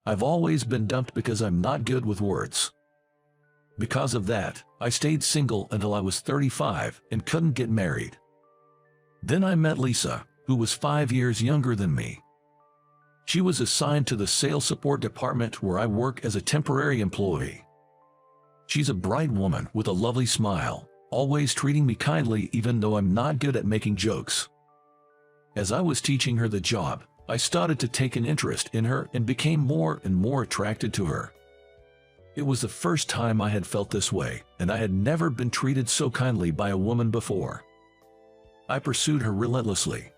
I've always been dumped because I'm not good with words. Because of that, I stayed single until I was 35 and couldn't get married. Then I met Lisa, who was 5 years younger than me. She was assigned to the sales support department where I work as a temporary employee. She's a bright woman with a lovely smile, always treating me kindly even though I'm not good at making jokes. As I was teaching her the job, I started to take an interest in her and became more and more attracted to her. It was the first time I had felt this way, and I had never been treated so kindly by a woman before. I pursued her relentlessly.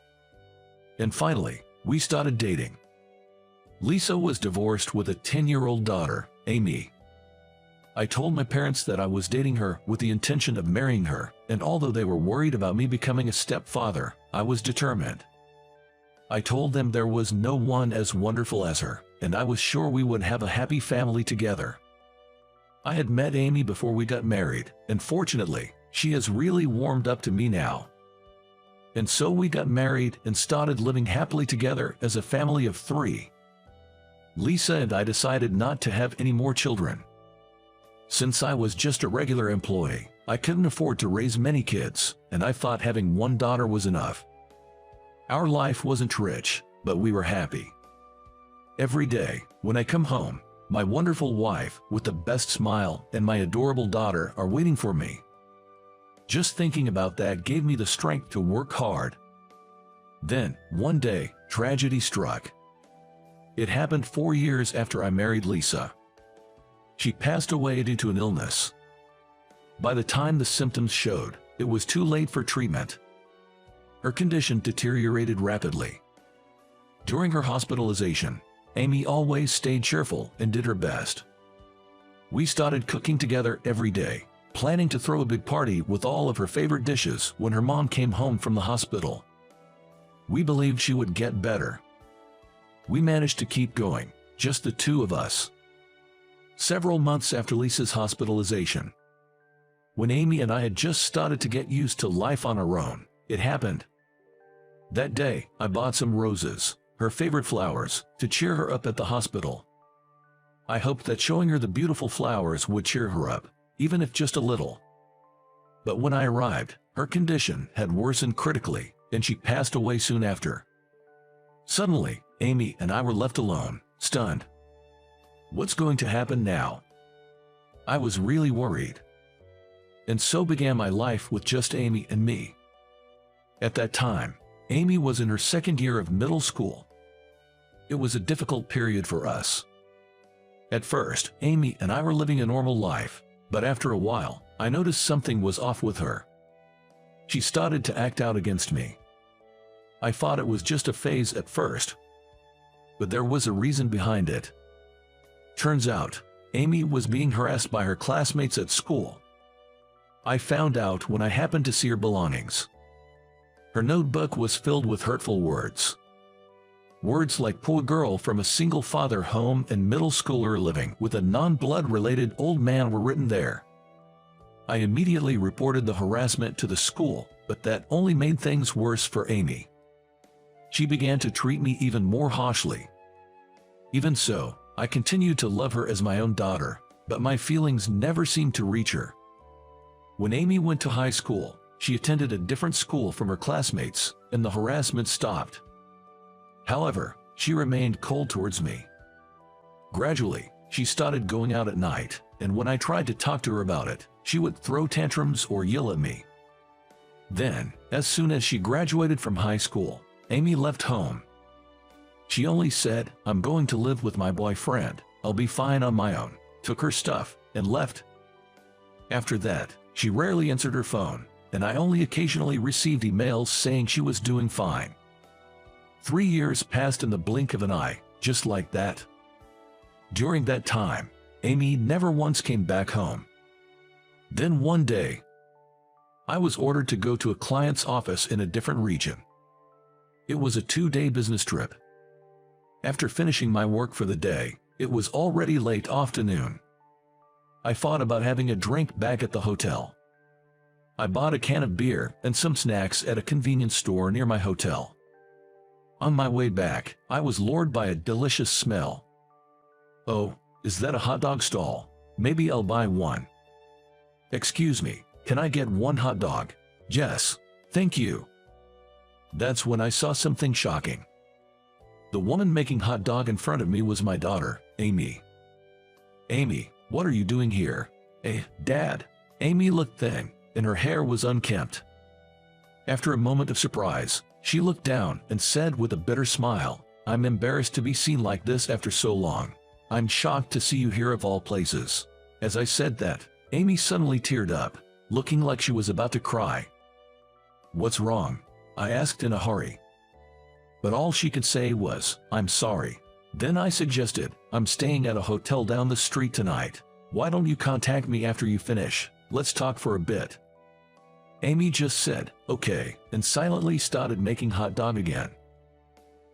And finally, we started dating. Lisa was divorced with a 10-year-old daughter, Amy. I told my parents that I was dating her with the intention of marrying her, and although they were worried about me becoming a stepfather, I was determined. I told them there was no one as wonderful as her, and I was sure we would have a happy family together. I had met Amy before we got married, and fortunately, she has really warmed up to me now. And so we got married and started living happily together as a family of 3. Lisa and I decided not to have any more children. Since I was just a regular employee, I couldn't afford to raise many kids, and I thought having one daughter was enough. Our life wasn't rich, but we were happy. Every day, when I come home, my wonderful wife, with the best smile, and my adorable daughter are waiting for me. Just thinking about that gave me the strength to work hard. Then, one day, tragedy struck. It happened 4 years after I married Lisa. She passed away due to an illness. By the time the symptoms showed, it was too late for treatment. Her condition deteriorated rapidly. During her hospitalization, Amy always stayed cheerful and did her best. We started cooking together every day, planning to throw a big party with all of her favorite dishes when her mom came home from the hospital. We believed she would get better. We managed to keep going, just the 2 of us. Several months after Lisa's hospitalization, when Amy and I had just started to get used to life on our own, it happened. That day, I bought some roses, her favorite flowers, to cheer her up at the hospital. I hoped that showing her the beautiful flowers would cheer her up, even if just a little. But when I arrived, her condition had worsened critically, and she passed away soon after. Suddenly, Amy and I were left alone, stunned. What's going to happen now? I was really worried. And so began my life with just Amy and me. At that time, Amy was in her 2nd year of middle school. It was a difficult period for us. At first, Amy and I were living a normal life, but after a while, I noticed something was off with her. She started to act out against me. I thought it was just a phase at first, but there was a reason behind it. Turns out, Amy was being harassed by her classmates at school. I found out when I happened to see her belongings. Her notebook was filled with hurtful words. Words like "poor girl from a single father home" and "middle schooler living with a non-blood related old man" were written there. I immediately reported the harassment to the school, but that only made things worse for Amy. She began to treat me even more harshly. Even so, I continued to love her as my own daughter, but my feelings never seemed to reach her. When Amy went to high school, she attended a different school from her classmates, and the harassment stopped. However, she remained cold towards me. Gradually, she started going out at night, and when I tried to talk to her about it, she would throw tantrums or yell at me. Then, as soon as she graduated from high school, Amy left home. She only said, "I'm going to live with my boyfriend, I'll be fine on my own," took her stuff, and left. After that, she rarely answered her phone, and I only occasionally received emails saying she was doing fine. 3 years passed in the blink of an eye, just like that. During that time, Amy never once came back home. Then one day, I was ordered to go to a client's office in a different region. It was a 2-day business trip. After finishing my work for the day, it was already late afternoon. I thought about having a drink back at the hotel. I bought a can of beer and some snacks at a convenience store near my hotel. On my way back, I was lured by a delicious smell. "Oh, is that a hot dog stall? Maybe I'll buy one." "Excuse me, can I get one hot dog?" "Yes, thank you." That's when I saw something shocking. The woman making hot dog in front of me was my daughter, Amy. "Amy, what are you doing here?" Dad." Amy looked thin, and her hair was unkempt. After a moment of surprise, she looked down and said with a bitter smile, "I'm embarrassed to be seen like this after so long. I'm shocked to see you here of all places." As I said that, Amy suddenly teared up, looking like she was about to cry. "What's wrong?" I asked in a hurry. But all she could say was, "I'm sorry." Then I suggested, "I'm staying at a hotel down the street tonight. Why don't you contact me after you finish? Let's talk for a bit." Amy just said, "Okay," and silently started making hot dog again.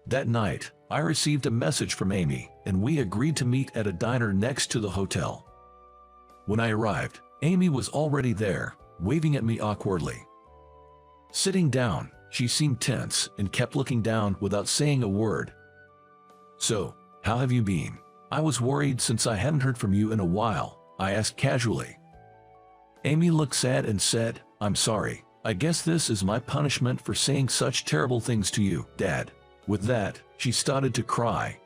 That night, I received a message from Amy, and we agreed to meet at a diner next to the hotel. When I arrived, Amy was already there, waving at me awkwardly. Sitting down, she seemed tense and kept looking down without saying a word. "So, how have you been? I was worried since I hadn't heard from you in a while," I asked casually. Amy looked sad and said, "I'm sorry. I guess this is my punishment for saying such terrible things to you, Dad." With that, she started to cry.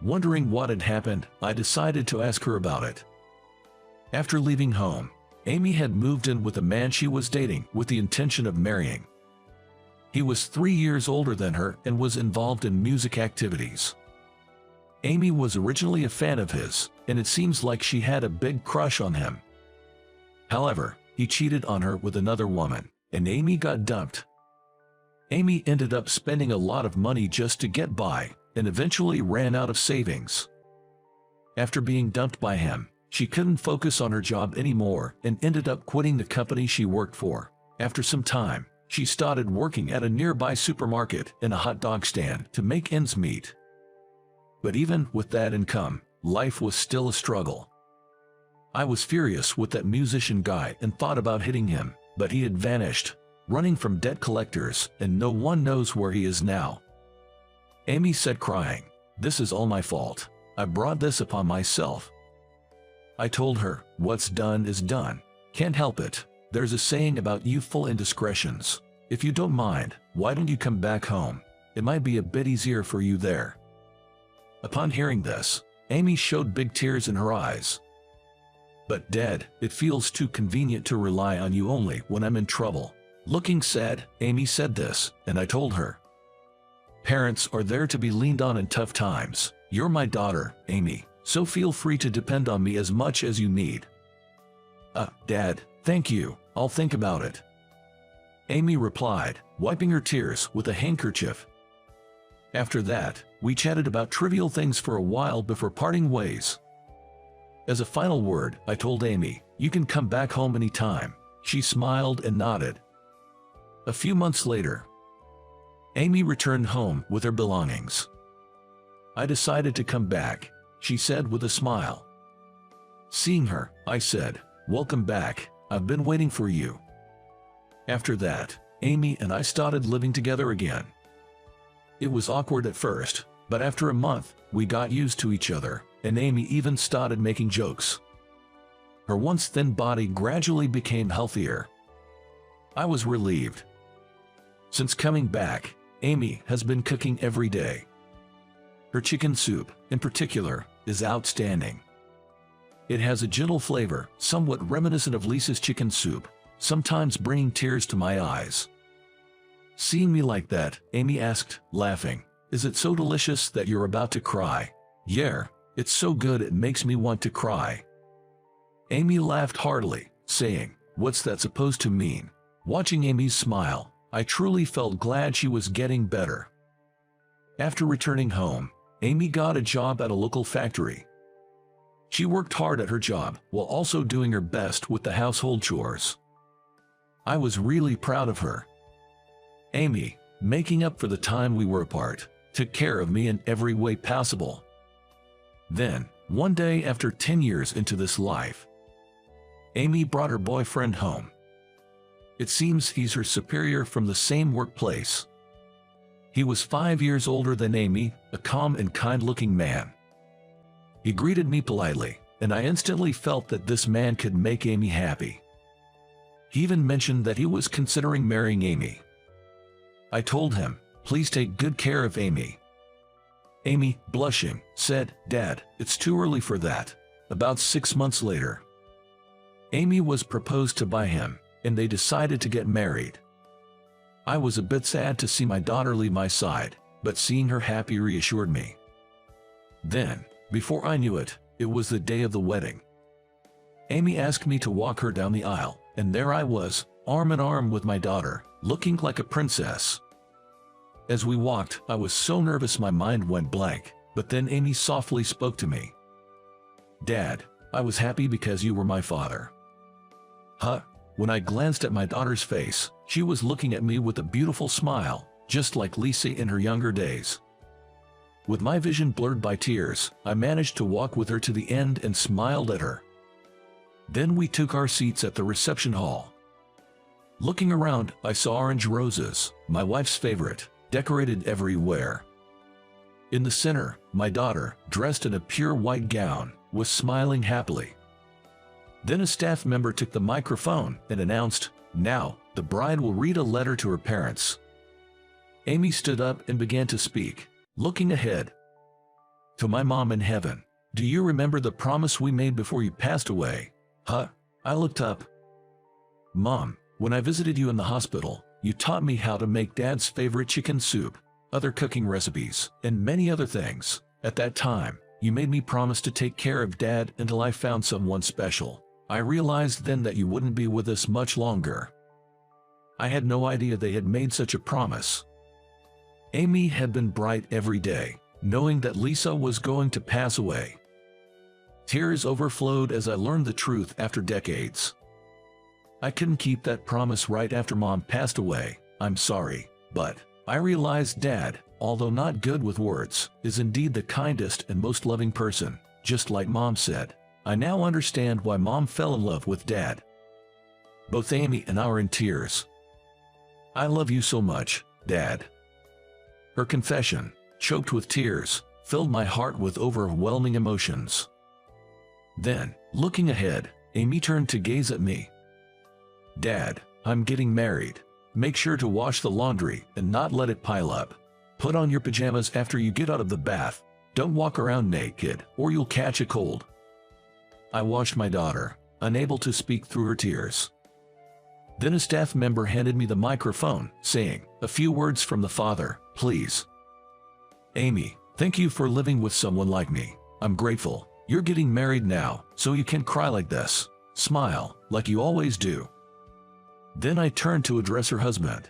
Wondering what had happened, I decided to ask her about it. After leaving home, Amy had moved in with a man she was dating with the intention of marrying. He was 3 years older than her and was involved in music activities. Amy was originally a fan of his, and it seems like she had a big crush on him. However, he cheated on her with another woman, and Amy got dumped. Amy ended up spending a lot of money just to get by, and eventually ran out of savings. After being dumped by him, she couldn't focus on her job anymore and ended up quitting the company she worked for. After some time, she started working at a nearby supermarket and a hot dog stand to make ends meet. But even with that income, life was still a struggle. I was furious with that musician guy and thought about hitting him, but he had vanished, running from debt collectors, and no one knows where he is now. Amy said crying, "This is all my fault. I brought this upon myself." I told her, "What's done is done. Can't help it. There's a saying about youthful indiscretions. If you don't mind, why don't you come back home? It might be a bit easier for you there." Upon hearing this, Amy showed big tears in her eyes. "But Dad, it feels too convenient to rely on you only when I'm in trouble." Looking sad, Amy said this, and I told her, "Parents are there to be leaned on in tough times. You're my daughter, Amy, so feel free to depend on me as much as you need." Dad, thank you, I'll think about it," Amy replied, wiping her tears with a handkerchief. After that, we chatted about trivial things for a while before parting ways. As a final word, I told Amy, "You can come back home anytime." She smiled and nodded. A few months later, Amy returned home with her belongings. "I decided to come back," she said with a smile. Seeing her, I said, "Welcome back, I've been waiting for you." After that, Amy and I started living together again. It was awkward at first, but after a month, we got used to each other, and Amy even started making jokes. Her once thin body gradually became healthier. I was relieved. Since coming back, Amy has been cooking every day. Her chicken soup, in particular, is outstanding. It has a gentle flavor, somewhat reminiscent of Lisa's chicken soup, sometimes bringing tears to my eyes. Seeing me like that, Amy asked, laughing, "Is it so delicious that you're about to cry?" "Yeah, it's so good it makes me want to cry." Amy laughed heartily, saying, "What's that supposed to mean?" Watching Amy's smile, I truly felt glad she was getting better. After returning home, Amy got a job at a local factory. She worked hard at her job while also doing her best with the household chores. I was really proud of her. Amy, making up for the time we were apart, took care of me in every way possible. Then, one day after 10 years into this life, Amy brought her boyfriend home. It seems he's her superior from the same workplace. He was 5 years older than Amy, a calm and kind-looking man. He greeted me politely, and I instantly felt that this man could make Amy happy. He even mentioned that he was considering marrying Amy. I told him, please take good care of Amy. Amy, blushing, said, Dad, it's too early for that. About 6 months later, Amy was proposed to by him, and they decided to get married. I was a bit sad to see my daughter leave my side, but seeing her happy reassured me. Then, before I knew it, it was the day of the wedding. Amy asked me to walk her down the aisle, and there I was, arm in arm with my daughter, looking like a princess. As we walked, I was so nervous my mind went blank, but then Amy softly spoke to me. Dad, I was happy because you were my father. Huh? When I glanced at my daughter's face, she was looking at me with a beautiful smile, just like Lisa in her younger days. With my vision blurred by tears, I managed to walk with her to the end and smiled at her. Then we took our seats at the reception hall. Looking around, I saw orange roses, my wife's favorite, decorated everywhere. In the center, my daughter, dressed in a pure white gown, was smiling happily. Then a staff member took the microphone and announced, Now, the bride will read a letter to her parents. Amy stood up and began to speak, looking ahead. To my mom in heaven, do you remember the promise we made before you passed away? Huh? I looked up. Mom, when I visited you in the hospital, you taught me how to make Dad's favorite chicken soup, other cooking recipes, and many other things. At that time, you made me promise to take care of Dad until I found someone special. I realized then that you wouldn't be with us much longer. I had no idea they had made such a promise. Amy had been bright every day, knowing that Lisa was going to pass away. Tears overflowed as I learned the truth after decades. I couldn't keep that promise right after Mom passed away, I'm sorry, but I realized Dad, although not good with words, is indeed the kindest and most loving person, just like Mom said. I now understand why Mom fell in love with Dad. Both Amy and I are in tears. I love you so much, Dad. Her confession, choked with tears, filled my heart with overwhelming emotions. Then, looking ahead, Amy turned to gaze at me. Dad, I'm getting married. Make sure to wash the laundry and not let it pile up. Put on your pajamas after you get out of the bath. Don't walk around naked, or you'll catch a cold. I watched my daughter, unable to speak through her tears. Then a staff member handed me the microphone, saying, A few words from the father, please. Amy, thank you for living with someone like me. I'm grateful. You're getting married now, so you can cry like this. Smile, like you always do. Then I turned to address her husband.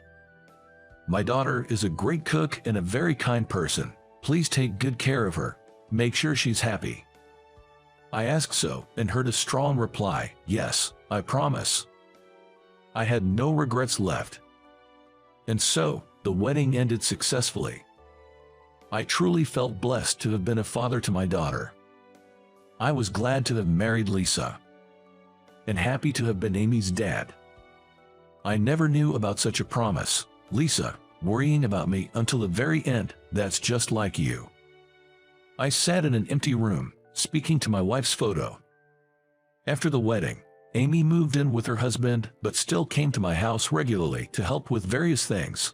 My daughter is a great cook and a very kind person. Please take good care of her. Make sure she's happy. I asked so and heard a strong reply, Yes, I promise. I had no regrets left. And so, the wedding ended successfully. I truly felt blessed to have been a father to my daughter. I was glad to have married Lisa, and happy to have been Amy's dad. I never knew about such a promise, Lisa, worrying about me until the very end. That's just like you. I sat in an empty room, speaking to my wife's photo. After the wedding, Amy moved in with her husband but still came to my house regularly to help with various things.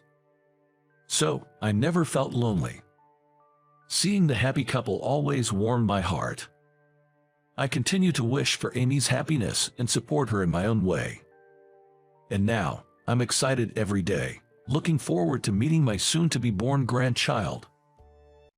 So, I never felt lonely. Seeing the happy couple always warmed my heart. I continue to wish for Amy's happiness and support her in my own way. And now, I'm excited every day, looking forward to meeting my soon-to-be-born grandchild.